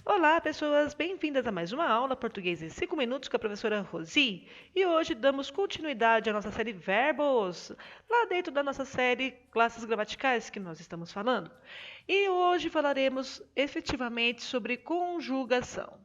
Olá, pessoas! Bem-vindas a mais uma aula Português em 5 minutos com a professora Rosi. E hoje damos continuidade à nossa série Verbos, lá dentro da nossa série Classes Gramaticais que nós estamos falando. E hoje falaremos efetivamente sobre conjugação.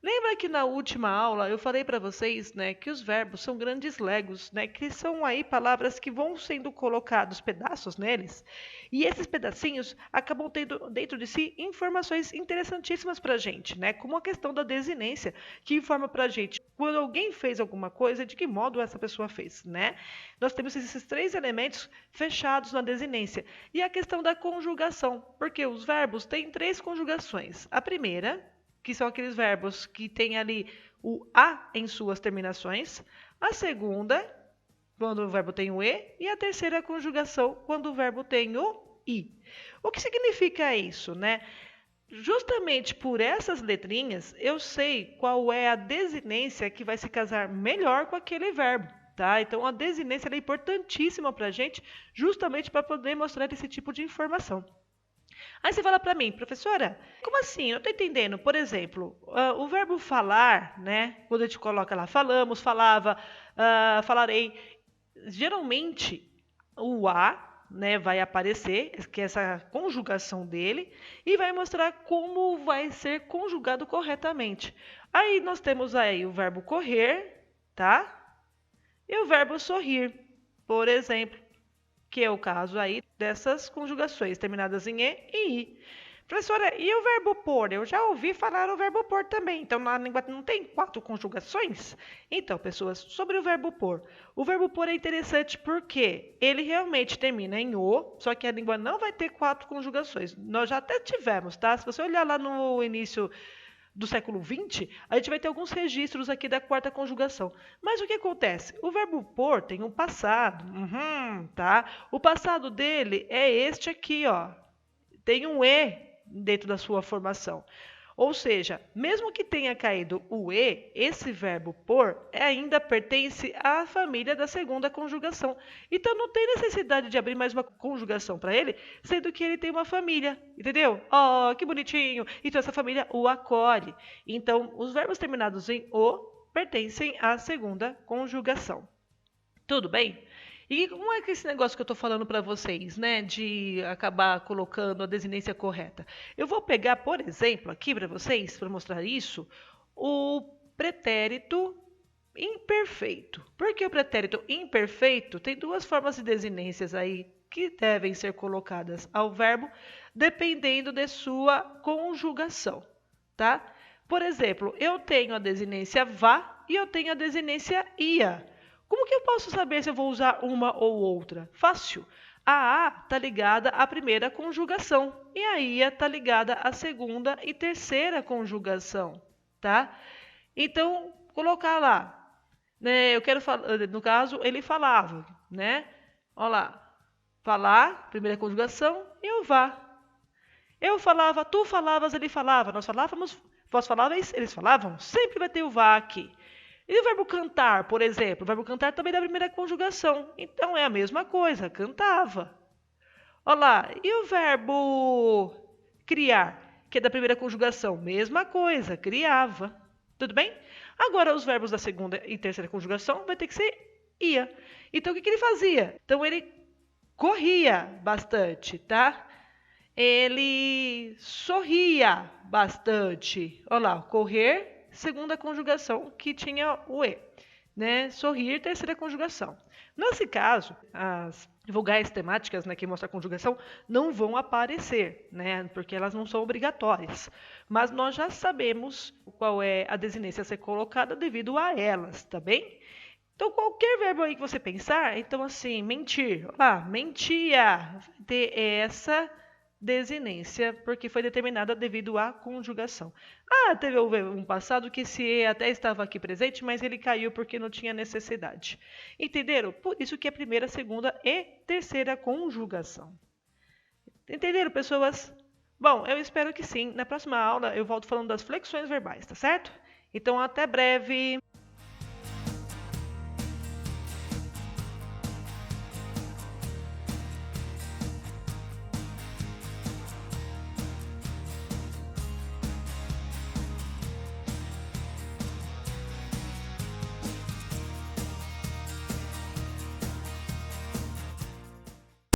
Lembra que na última aula eu falei para vocês, né, que os verbos são grandes legos, né, que são aí palavras que vão sendo colocados pedaços neles, e esses pedacinhos acabam tendo dentro de si informações interessantíssimas para a gente, né, como a questão da desinência, que informa para a gente quando alguém fez alguma coisa, de que modo essa pessoa fez, né? Nós temos esses três elementos fechados na desinência, e a questão da conjugação, porque os verbos têm três conjugações. A primeira, que são aqueles verbos que têm ali o a em suas terminações. A segunda, quando o verbo tem o e. E a terceira conjugação, quando o verbo tem o i. O que significa isso, né? Justamente por essas letrinhas, eu sei qual é a desinência que vai se casar melhor com aquele verbo. Tá? Então, a desinência é importantíssima para a gente, justamente para poder mostrar esse tipo de informação. Aí você fala para mim, professora, como assim? Eu não estou entendendo. Por exemplo, o verbo falar, né? Quando a gente coloca lá, falamos, falava, falarei. Geralmente, o a, né, vai aparecer, que é essa conjugação dele, e vai mostrar como vai ser conjugado corretamente. Aí nós temos aí o verbo correr, tá? E o verbo sorrir, por exemplo, que é o caso aí dessas conjugações terminadas em e i. Professora, e o verbo pôr? Eu já ouvi falar o verbo pôr também. Então, na língua não tem 4 conjugações? Então, pessoas, sobre o verbo pôr. O verbo pôr é interessante porque ele realmente termina em o, só que a língua não vai ter 4 conjugações. Nós já até tivemos, tá? Se você olhar lá no início do século XX, a gente vai ter alguns registros aqui da quarta conjugação. Mas o que acontece? O verbo pôr tem um passado, tá? O passado dele é este aqui, ó. Tem um e dentro da sua formação. Ou seja, mesmo que tenha caído o e, esse verbo pôr ainda pertence à família da segunda conjugação. Então não tem necessidade de abrir mais uma conjugação para ele, sendo que ele tem uma família, entendeu? Oh, que bonitinho! Então essa família o acolhe. Então os verbos terminados em o pertencem à segunda conjugação. Tudo bem? E como é que esse negócio que eu estou falando para vocês, né, de acabar colocando a desinência correta? Eu vou pegar, por exemplo, aqui para vocês, para mostrar isso, o pretérito imperfeito. Porque o pretérito imperfeito tem duas formas de desinências aí que devem ser colocadas ao verbo, dependendo de sua conjugação, tá? Por exemplo, eu tenho a desinência vá e eu tenho a desinência ia. Como que eu posso saber se eu vou usar uma ou outra? Fácil. A está ligada à primeira conjugação e a ia está ligada à segunda e terceira conjugação, tá? Então, colocar lá, né? Eu quero falar, no caso, ele falava, né? Olha lá, falar, primeira conjugação, e o vá. Eu falava, tu falavas, ele falava, nós falávamos, vós falávais, eles falavam, sempre vai ter o vá aqui. E o verbo cantar, por exemplo? O verbo cantar também é da primeira conjugação. Então é a mesma coisa, cantava. Olha lá, e o verbo criar, que é da primeira conjugação? Mesma coisa, criava. Tudo bem? Agora, os verbos da segunda e terceira conjugação vai ter que ser ia. Então, o que ele fazia? Então, ele corria bastante, tá? Ele sorria bastante. Olha lá, correr, segunda conjugação, que tinha o e, né? Sorrir, terceira conjugação. Nesse caso, as vogais temáticas, né, que mostram a conjugação, não vão aparecer, né? Porque elas não são obrigatórias. Mas nós já sabemos qual é a desinência a ser colocada devido a elas, tá bem? Então, qualquer verbo aí que você pensar, então assim, mentir. Olha lá, mentia, ter essa desinência, porque foi determinada devido à conjugação. Ah, teve um passado que esse e até estava aqui presente, mas ele caiu porque não tinha necessidade. Entenderam? Por isso que é primeira, segunda e terceira conjugação. Entenderam, pessoas? Bom, eu espero que sim. Na próxima aula eu volto falando das flexões verbais, tá certo? Então, até breve!